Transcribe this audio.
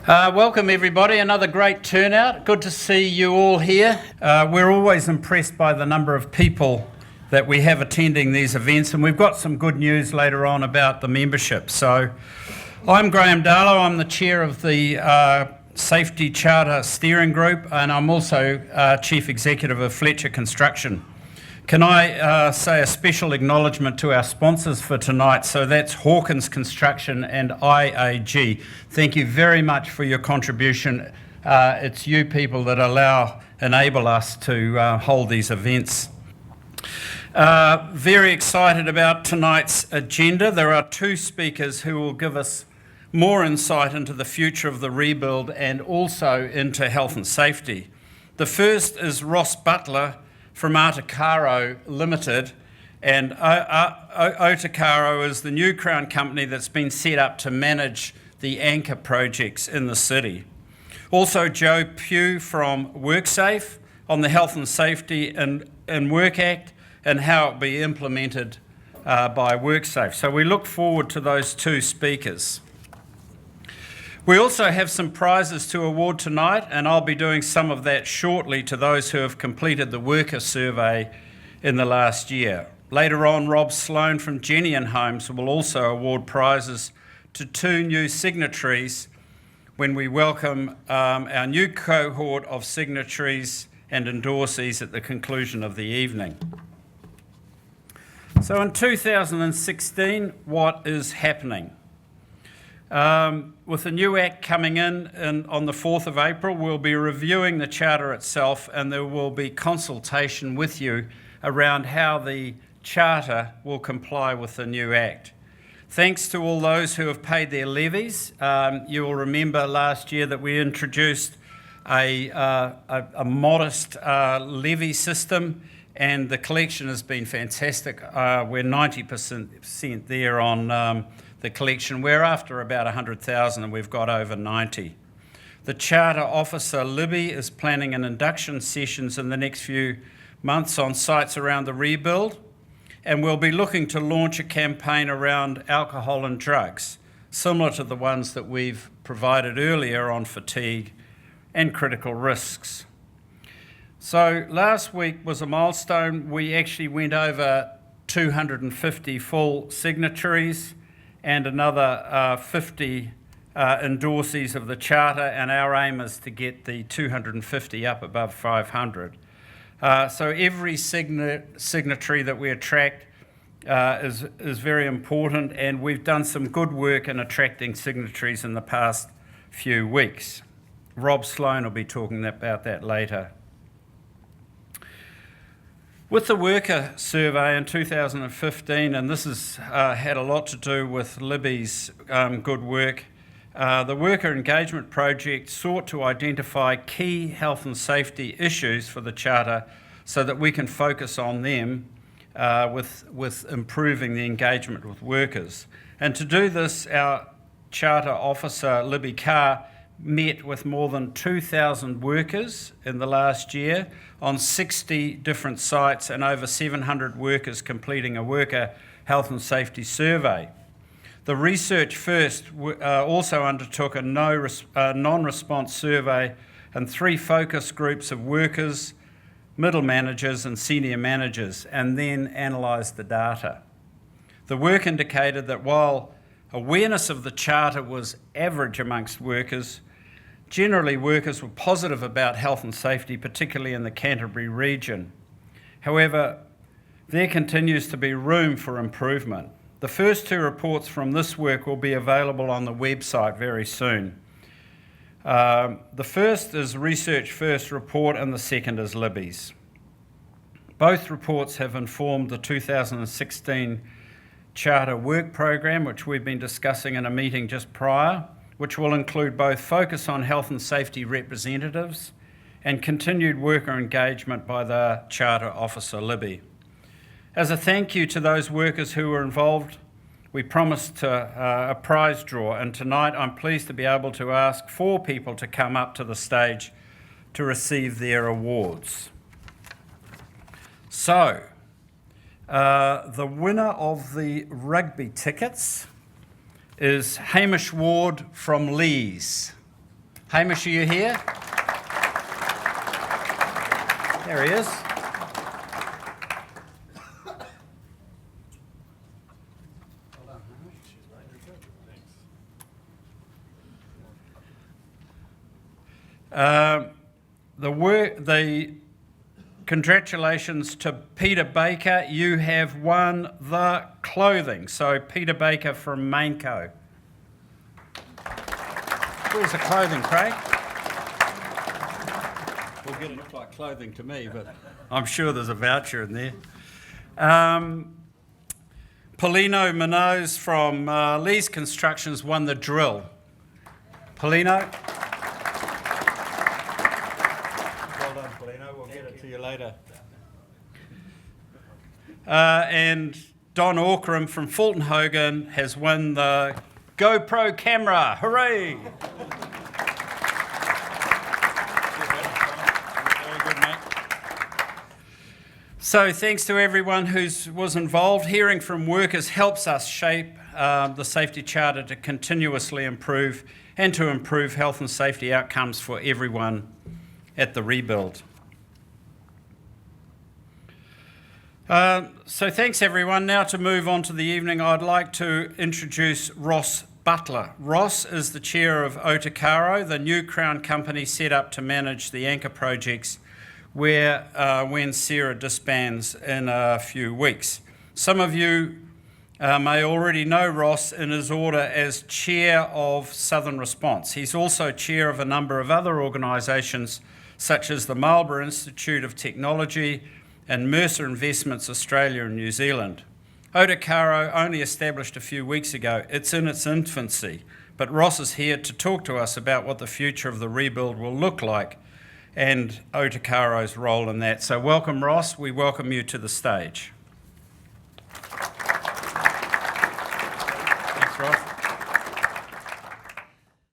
Welcome everybody, another great turnout. Good to see you all here. We're always impressed by the number of people that we have attending these events, and we've got some good news later on about the membership. So I'm Graham Darlow, I'm the chair of the Safety Charter Steering Group, and I'm also Chief Executive of Fletcher Construction. Can I say a special acknowledgement to our sponsors for tonight? So that's Hawkins Construction and IAG. Thank you very much for your contribution. It's you people that enable us to hold these events. Very excited about tonight's agenda. There are two speakers who will give us more insight into the future of the rebuild and also into health and safety. The first is Ross Butler from Otakaro Limited, and Otakaro is the new Crown company that's been set up to manage the anchor projects in the city. Also Joe Pugh from Worksafe on the Health and Safety and Work Act and how it will be implemented by Worksafe. So we look forward to those two speakers. We also have some prizes to award tonight, and I'll be doing some of that shortly to those who have completed the worker survey in the last year. Later on, Rob Sloan from Genian Homes will also award prizes to two new signatories when we welcome our new cohort of signatories and endorsees at the conclusion of the evening. So in 2016, what is happening? With the new Act coming in on the 4th of April, we'll be reviewing the Charter itself, and there will be consultation with you around how the Charter will comply with the new Act. Thanks to all those who have paid their levies. You will remember last year that we introduced a modest levy system, and the collection has been fantastic. We're 90% there on the collection. We're after about 100,000 and we've got over 90. The Charter Officer, Libby, is planning an induction sessions in the next few months on sites around the rebuild, and we'll be looking to launch a campaign around alcohol and drugs, similar to the ones that we've provided earlier on fatigue and critical risks. So last week was a milestone. We actually went over 250 full signatories and another 50 endorsees of the Charter, and our aim is to get the 250 up above 500. So every signatory that we attract is very important, and we've done some good work in attracting signatories in the past few weeks. Rob Sloan will be talking about that later. With the worker survey in 2015, and this has had a lot to do with Libby's good work, the Worker Engagement Project sought to identify key health and safety issues for the Charter so that we can focus on them with improving the engagement with workers. And to do this, our Charter Officer, Libby Carr, met with more than 2,000 workers in the last year on 60 different sites and over 700 workers completing a worker health and safety survey. The Research First also undertook a non-response survey and 3 focus groups of workers, middle managers and senior managers, and then analysed the data. The work indicated that while awareness of the Charter was average amongst workers, generally workers were positive about health and safety, particularly in the Canterbury region. However, there continues to be room for improvement. The first 2 reports from this work will be available on the website very soon. The first is Research First report and the second is Libby's. Both reports have informed the 2016 Charter Work Programme, which we've been discussing in a meeting just prior, which will include both focus on health and safety representatives and continued worker engagement by the Charter Officer Libby. As a thank you to those workers who were involved, we promised a prize draw, and tonight I'm pleased to be able to ask 4 people to come up to the stage to receive their awards. So, the winner of the rugby tickets is Hamish Ward from Lees. Hamish, are you here? There he is. The congratulations to Peter Baker. You have won the clothing. So Peter Baker from Mainco. Where's the clothing, Craig? Well, it look like clothing to me, but I'm sure there's a voucher in there. Paulino Minoz from Lee's Constructions won the drill. Paulino. We'll get it to you later. And Don Auckram from Fulton Hogan has won the GoPro camera. Hooray! Very good, mate. So thanks to everyone who was involved. Hearing from workers helps us shape the safety charter to continuously improve and to improve health and safety outcomes for everyone at the rebuild. So thanks everyone. Now to move on to the evening, I'd like to introduce Ross Butler. Ross is the chair of Otakaro, the new Crown company set up to manage the anchor projects when Sarah disbands in a few weeks. Some of you may already know Ross in his order as chair of Southern Response. He's also chair of a number of other organisations such as the Marlborough Institute of Technology and Mercer Investments Australia and New Zealand. Otakaro only established a few weeks ago. It's in its infancy, but Ross is here to talk to us about what the future of the rebuild will look like and Otakaro's role in that. So welcome, Ross. We welcome you to the stage. Thanks, Ross.